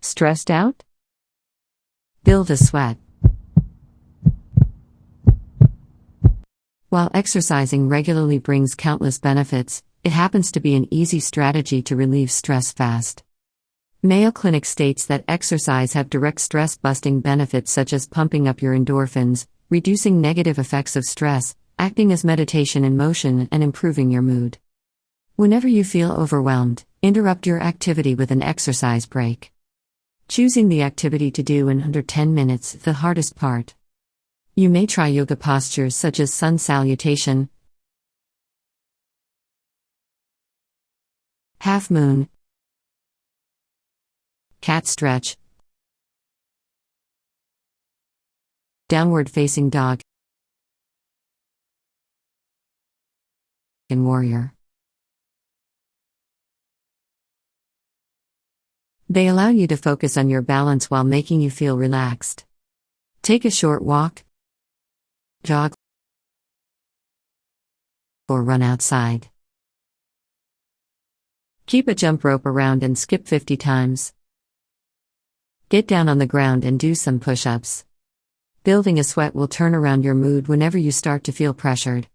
Stressed out? Build a sweat. While exercising regularly brings countless benefits, it happens to be an easy strategy to relieve stress fast. Mayo Clinic states that exercise have direct stress-busting benefits such as pumping up your endorphins, reducing negative effects of stress, acting as meditation in motion, and improving your mood. Whenever you feel overwhelmed, interrupt your activity with an exercise break. Choosing the activity to do in under 10 minutes is the hardest part. You may try yoga postures such as sun salutation, half moon, cat stretch, downward facing dog, and warrior. They allow you to focus on your balance while making you feel relaxed. Take a short walk, jog, or run outside. Keep a jump rope around and skip 50 times. Get down on the ground and do some push-ups. Building a sweat will turn around your mood whenever you start to feel pressured.